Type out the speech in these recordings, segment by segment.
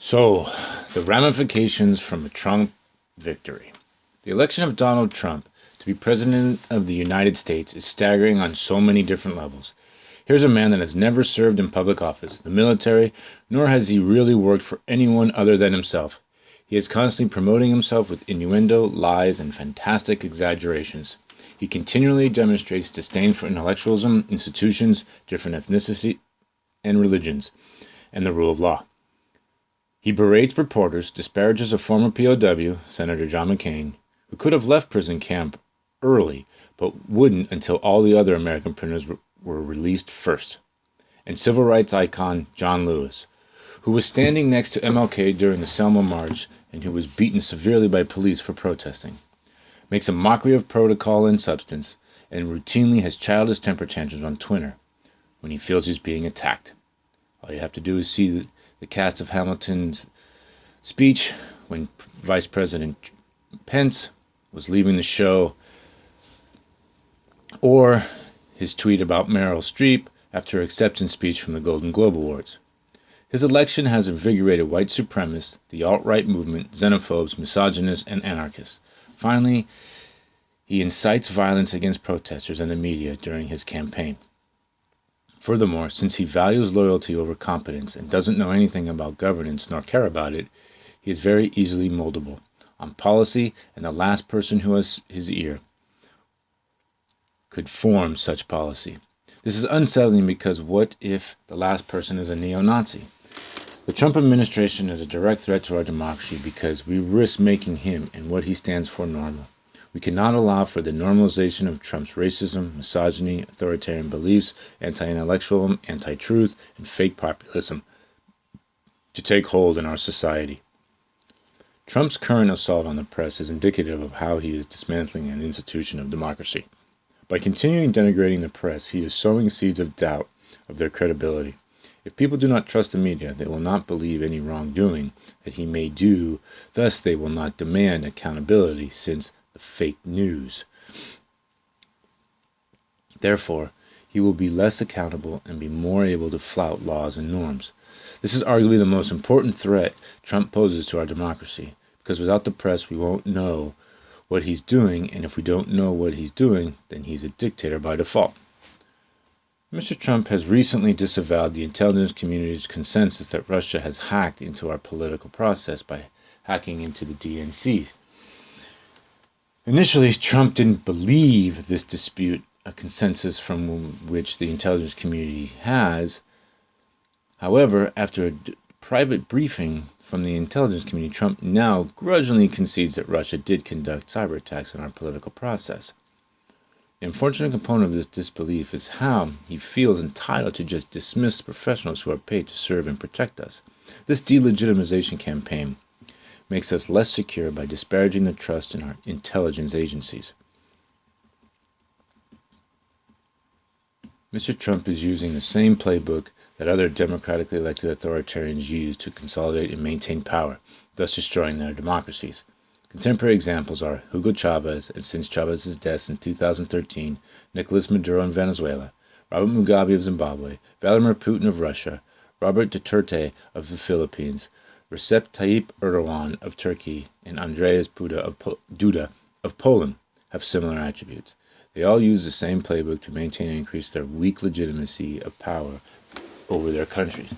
So, the ramifications from a Trump victory. The election of Donald Trump to be President of the United States is staggering on so many different levels. Here's a man that has never served in public office, the military, nor has he really worked for anyone other than himself. He is constantly promoting himself with innuendo, lies, and fantastic exaggerations. He continually demonstrates disdain for intellectualism, institutions, different ethnicity and religions, and the rule of law. He berates reporters, disparages a former POW, Senator John McCain, who could have left prison camp early, but wouldn't until all the other American prisoners were released first, and civil rights icon John Lewis, who was standing next to MLK during the Selma March and who was beaten severely by police for protesting, makes a mockery of protocol and substance, and routinely has childish temper tantrums on Twitter when he feels he's being attacked. All you have to do is see the cast of Hamilton's speech when Vice President Pence was leaving the show, or his tweet about Meryl Streep after her acceptance speech from the Golden Globe Awards. His election has invigorated white supremacists, the alt-right movement, xenophobes, misogynists, and anarchists. Finally, he incites violence against protesters and the media during his campaign. Furthermore, since he values loyalty over competence and doesn't know anything about governance nor care about it, he is very easily moldable on policy, and the last person who has his ear could form such policy. This is unsettling because what if the last person is a neo-Nazi? The Trump administration is a direct threat to our democracy because we risk making him and what he stands for normal. We cannot allow for the normalization of Trump's racism, misogyny, authoritarian beliefs, anti-intellectualism, anti-truth, and fake populism to take hold in our society. Trump's current assault on the press is indicative of how he is dismantling an institution of democracy. By continuing denigrating the press, he is sowing seeds of doubt of their credibility. If people do not trust the media, they will not believe any wrongdoing that he may do. Thus, they will not demand accountability since the fake news. Therefore, he will be less accountable and be more able to flout laws and norms. This is arguably the most important threat Trump poses to our democracy, because without the press, we won't know what he's doing, and if we don't know what he's doing, then he's a dictator by default. Mr. Trump has recently disavowed the intelligence community's consensus that Russia has hacked into our political process by hacking into the DNC. Initially, Trump didn't believe this dispute, a consensus from which the intelligence community has. However, after a private briefing from the intelligence community, Trump now grudgingly concedes that Russia did conduct cyber attacks on our political process. The unfortunate component of this disbelief is how he feels entitled to just dismiss professionals who are paid to serve and protect us. This delegitimization campaign makes us less secure by disparaging the trust in our intelligence agencies. Mr. Trump is using the same playbook that other democratically elected authoritarians use to consolidate and maintain power, thus destroying their democracies. Contemporary examples are Hugo Chavez, and since Chavez's death in 2013, Nicolas Maduro in Venezuela, Robert Mugabe of Zimbabwe, Vladimir Putin of Russia, Robert Duterte of the Philippines, Recep Tayyip Erdogan of Turkey, and Andrzej Duda of Poland have similar attributes. They all use the same playbook to maintain and increase their weak legitimacy of power over their countries.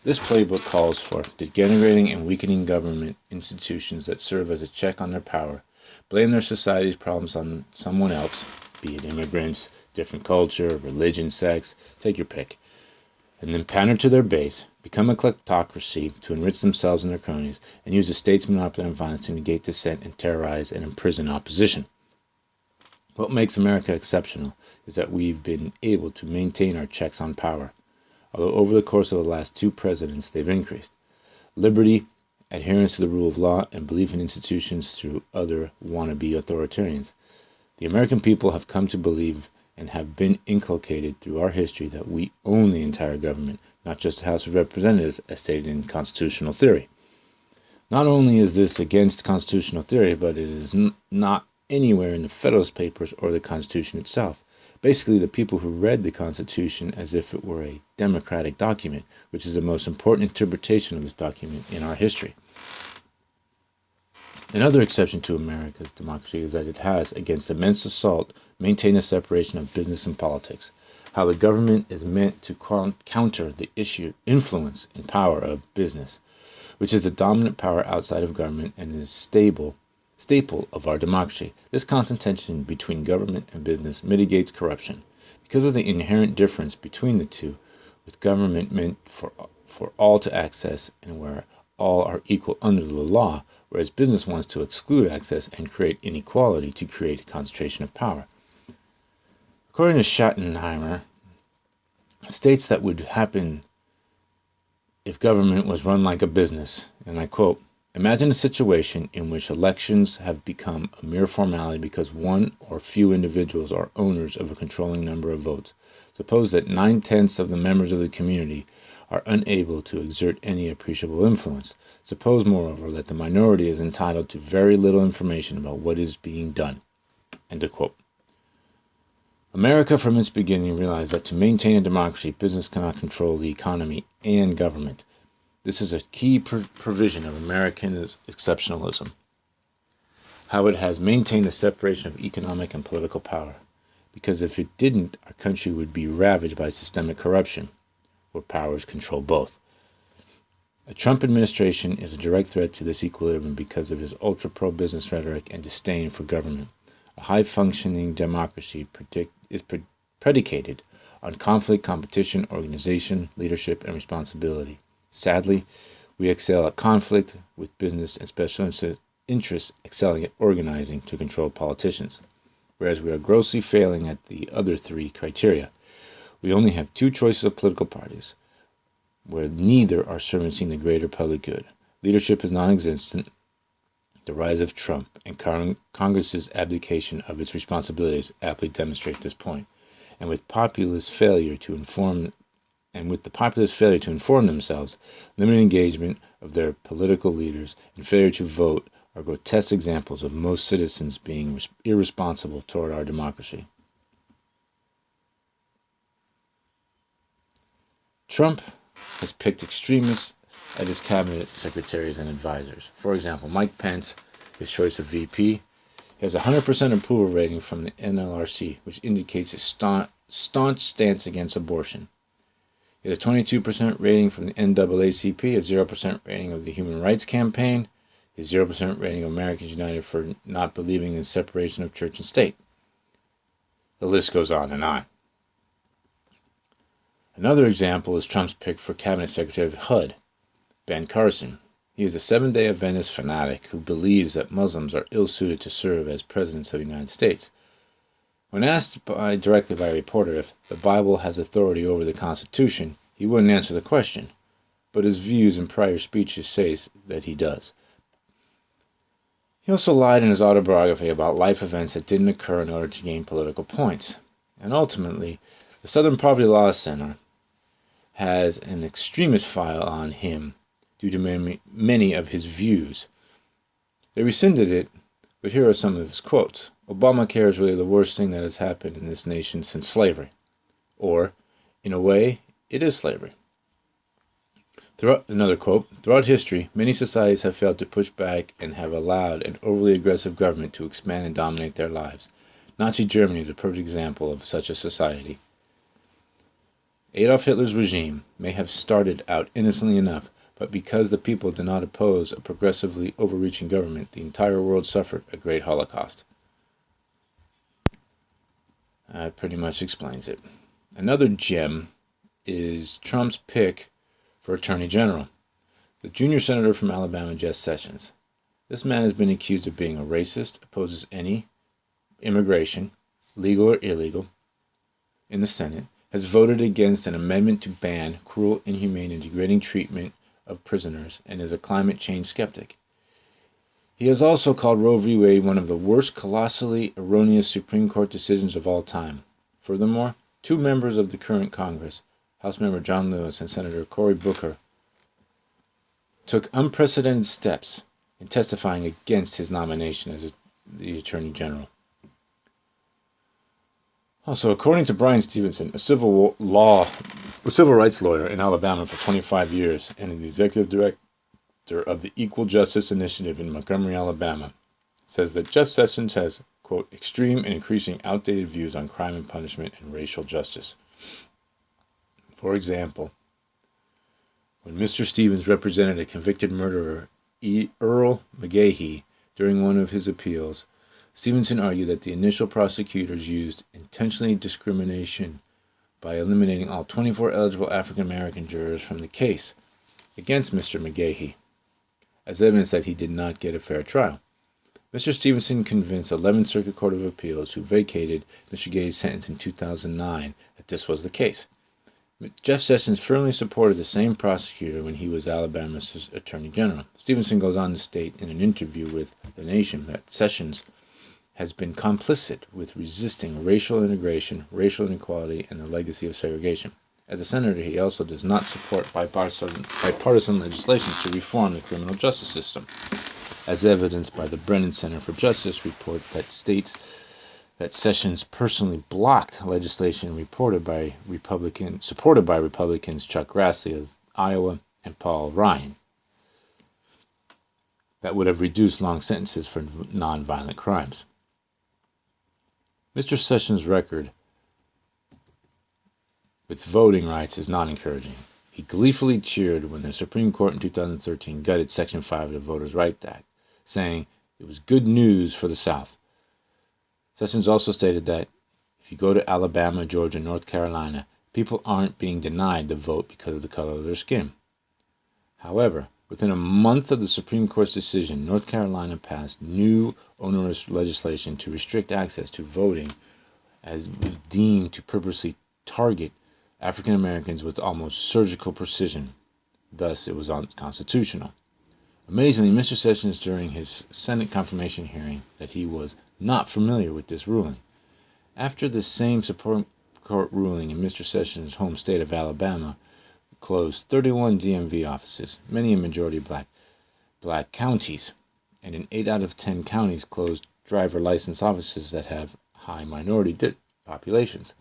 This playbook calls for denigrating and weakening government institutions that serve as a check on their power, blame their society's problems on someone else, be it immigrants, different culture, religion, sex, take your pick, and then pander to their base, become a kleptocracy to enrich themselves and their cronies, and use the state's monopoly on violence to negate dissent and terrorize and imprison opposition. What makes America exceptional is that we've been able to maintain our checks on power, although over the course of the last two presidents they've increased. Liberty, adherence to the rule of law, and belief in institutions through other wannabe authoritarians. The American people have come to believe and have been inculcated through our history that we own the entire government, not just the House of Representatives as stated in constitutional theory. Not only is this against constitutional theory, but it is not anywhere in the Federalist Papers or the Constitution itself. Basically, the people who read the Constitution as if it were a democratic document, which is the most important interpretation of this document in our history. Another exception to America's democracy is that it has, against immense assault, maintained a separation of business and politics. How the government is meant to counter the influence and power of business, which is the dominant power outside of government and is staple of our democracy. This constant tension between government and business mitigates corruption. Because of the inherent difference between the two, with government meant for all to access and where all are equal under the law, whereas business wants to exclude access and create inequality to create a concentration of power. According to Schottenheimer, states that would happen if government was run like a business, and I quote, "Imagine a situation in which elections have become a mere formality because one or few individuals are owners of a controlling number of votes. Suppose that 9/10 of the members of the community are unable to exert any appreciable influence. Suppose, moreover, that the minority is entitled to very little information about what is being done." End of quote. America from its beginning realized that to maintain a democracy, business cannot control the economy and government. This is a key provision of American exceptionalism, how it has maintained the separation of economic and political power. Because if it didn't, our country would be ravaged by systemic corruption, where powers control both. A Trump administration is a direct threat to this equilibrium because of his ultra-pro-business rhetoric and disdain for government. A high-functioning democracy is predicated on conflict, competition, organization, leadership, and responsibility. Sadly, we excel at conflict, with business and special interests excelling at organizing to control politicians, whereas we are grossly failing at the other three criteria. We only have two choices of political parties, where neither are servicing the greater public good. Leadership is non-existent. The rise of Trump and Congress's abdication of its responsibilities aptly demonstrate this point. And with the populace failure to inform themselves, limited engagement of their political leaders, and failure to vote are grotesque examples of most citizens being irresponsible toward our democracy. Trump has picked extremists as his cabinet secretaries and advisors. For example, Mike Pence, his choice of VP, has a 100% approval rating from the NLRC, which indicates a staunch stance against abortion. He has a 22% rating from the NAACP, a 0% rating of the Human Rights Campaign, a 0% rating of Americans United for not believing in separation of church and state. The list goes on and on. Another example is Trump's pick for Cabinet Secretary of HUD, Ben Carson. He is a Seventh-day Adventist fanatic who believes that Muslims are ill-suited to serve as presidents of the United States. When asked directly by a reporter if the Bible has authority over the Constitution, he wouldn't answer the question, but his views in prior speeches say that he does. He also lied in his autobiography about life events that didn't occur in order to gain political points. And ultimately, the Southern Poverty Law Center has an extremist file on him due to many of his views. They rescinded it, but here are some of his quotes. "Obamacare is really the worst thing that has happened in this nation since slavery." Or, "In a way, it is slavery." Another quote, "Throughout history, many societies have failed to push back and have allowed an overly aggressive government to expand and dominate their lives. Nazi Germany is a perfect example of such a society. Adolf Hitler's regime may have started out innocently enough, but because the people did not oppose a progressively overreaching government, the entire world suffered a great Holocaust." That pretty much explains it. Another gem is Trump's pick for Attorney General, the junior senator from Alabama, Jeff Sessions. This man has been accused of being a racist, opposes any immigration, legal or illegal, in the Senate, has voted against an amendment to ban cruel, inhumane, and degrading treatment of prisoners, and is a climate change skeptic. He has also called Roe v. Wade one of the worst colossally erroneous Supreme Court decisions of all time. Furthermore, two members of the current Congress, House Member John Lewis and Senator Cory Booker, took unprecedented steps in testifying against his nomination as the Attorney General. Also, according to Brian Stevenson, a civil rights lawyer in Alabama for 25 years and the executive director of the Equal Justice Initiative in Montgomery, Alabama, says that Jeff Sessions has, quote, extreme and increasing outdated views on crime and punishment and racial justice. For example, when Mr. Stevens represented a convicted murderer, Earl McGahee, during one of his appeals, Stevenson argued that the initial prosecutors used intentionally discrimination by eliminating all 24 eligible African American jurors from the case against Mr. McGahee, as evidence that he did not get a fair trial. Mr. Stevenson convinced the 11th Circuit Court of Appeals, who vacated Mr. Gaye's sentence in 2009, that this was the case. Jeff Sessions firmly supported the same prosecutor when he was Alabama's Attorney General. Stevenson goes on to state in an interview with The Nation that Sessions has been complicit with resisting racial integration, racial inequality, and the legacy of segregation. As a senator, he also does not support bipartisan legislation to reform the criminal justice system, as evidenced by the Brennan Center for Justice report that states that Sessions personally blocked legislation supported by Republicans Chuck Grassley of Iowa and Paul Ryan that would have reduced long sentences for nonviolent crimes. Mr. Sessions' record with voting rights is not encouraging. He gleefully cheered when the Supreme Court in 2013 gutted Section 5 of the Voters' Rights Act, saying it was good news for the South. Sessions also stated that if you go to Alabama, Georgia, North Carolina, people aren't being denied the vote because of the color of their skin. However, within a month of the Supreme Court's decision, North Carolina passed new onerous legislation to restrict access to voting as deemed to purposely target African Americans with almost surgical precision. Thus, it was unconstitutional. Amazingly, Mr. Sessions, during his Senate confirmation hearing, that he was not familiar with this ruling. After the same Supreme Court ruling in Mr. Sessions' home state of Alabama closed 31 DMV offices, many in majority black counties, and in 8 out of 10 counties closed driver license offices that have high minority populations.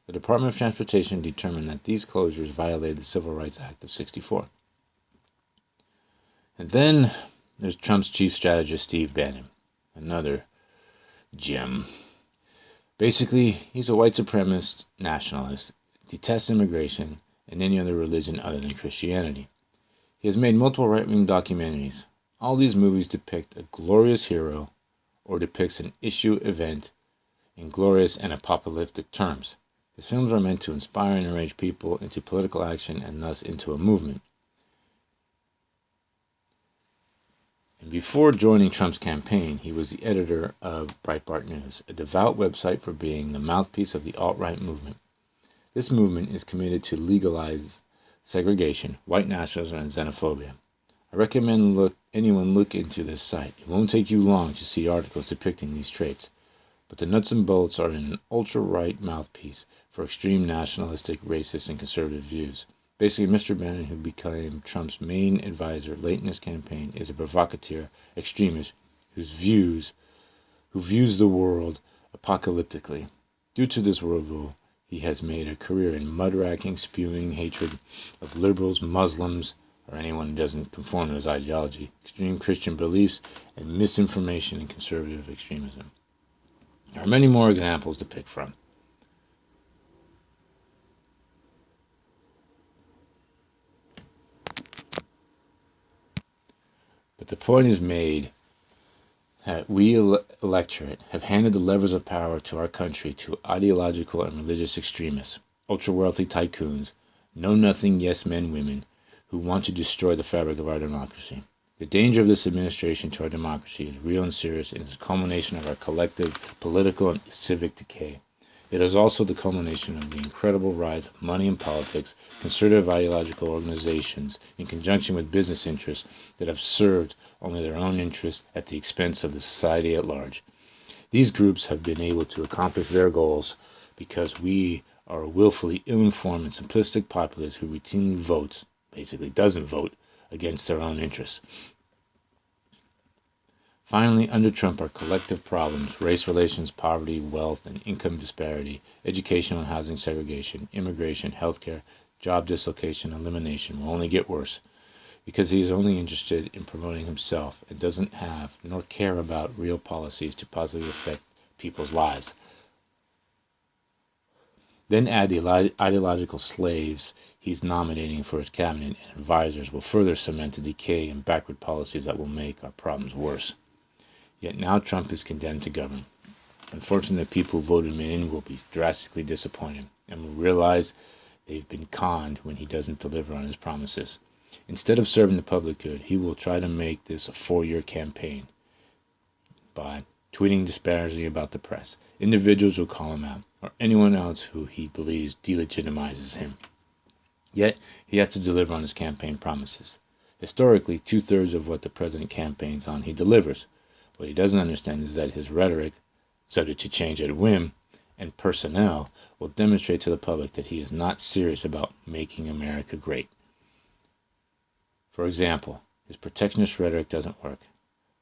The Department of Transportation determined that these closures violated the Civil Rights Act of '64. And then there's Trump's chief strategist, Steve Bannon, another gem. Basically, he's a white supremacist nationalist, detests immigration and any other religion other than Christianity. He has made multiple right-wing documentaries. All these movies depict a glorious hero or depicts an issue event in glorious and apocalyptic terms. His films are meant to inspire and enrage people into political action and thus into a movement. And before joining Trump's campaign, he was the editor of Breitbart News, a devout website for being the mouthpiece of the alt-right movement. This movement is committed to legalize segregation, white nationalism, and xenophobia. I recommend anyone look into this site. It won't take you long to see articles depicting these traits, but the nuts and bolts are in an ultra-right mouthpiece for extreme nationalistic, racist, and conservative views. Basically, Mr. Bannon, who became Trump's main advisor late in his campaign, is a provocateur extremist who views the world apocalyptically. Due to this worldview, he has made a career in mud-racking, spewing hatred of liberals, Muslims, or anyone who doesn't conform to his ideology, extreme Christian beliefs, and misinformation and conservative extremism. There are many more examples to pick from. But the point is made that we electorate have handed the levers of power to our country to ideological and religious extremists, ultra-wealthy tycoons, know-nothing yes-men women who want to destroy the fabric of our democracy. The danger of this administration to our democracy is real and serious and is a culmination of our collective political and civic decay. It is also the culmination of the incredible rise of money in politics, conservative ideological organizations, in conjunction with business interests that have served only their own interests at the expense of the society at large. These groups have been able to accomplish their goals because we are a willfully ill-informed and simplistic populace who routinely doesn't vote, against their own interests. Finally, under Trump, our collective problems, race relations, poverty, wealth, and income disparity, educational and housing segregation, immigration, healthcare, job dislocation, elimination, will only get worse, because he is only interested in promoting himself and doesn't have nor care about real policies to positively affect people's lives. Then add the ideological slaves he's nominating for his cabinet and advisors will further cement the decay and backward policies that will make our problems worse. Yet now Trump is condemned to govern. Unfortunately, the people who voted him in will be drastically disappointed and will realize they've been conned when he doesn't deliver on his promises. Instead of serving the public good, he will try to make this a 4-year campaign by tweeting disparagingly about the press, individuals who call him out, or anyone else who he believes delegitimizes him. Yet, he has to deliver on his campaign promises. Historically, 2/3 of what the president campaigns on, he delivers. What he doesn't understand is that his rhetoric, subject to change at whim, and personnel will demonstrate to the public that he is not serious about making America great. For example, his protectionist rhetoric doesn't work.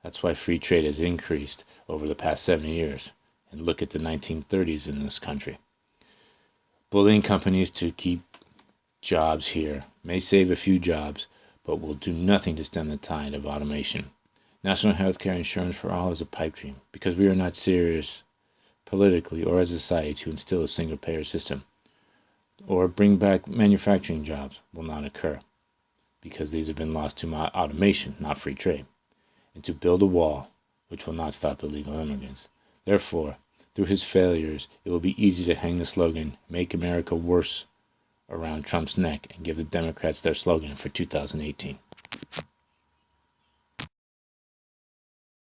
That's why free trade has increased over the past 70 years. And look at the 1930s in this country. Bullying companies to keep jobs here may save a few jobs, but will do nothing to stem the tide of automation. National health care insurance for all is a pipe dream because we are not serious politically or as a society to instill a single-payer system. Or bring back manufacturing jobs will not occur because these have been lost to automation, not free trade. And to build a wall, which will not stop illegal immigrants. Therefore, through his failures, it will be easy to hang the slogan, "Make America Worse," around Trump's neck and give the Democrats their slogan for 2018.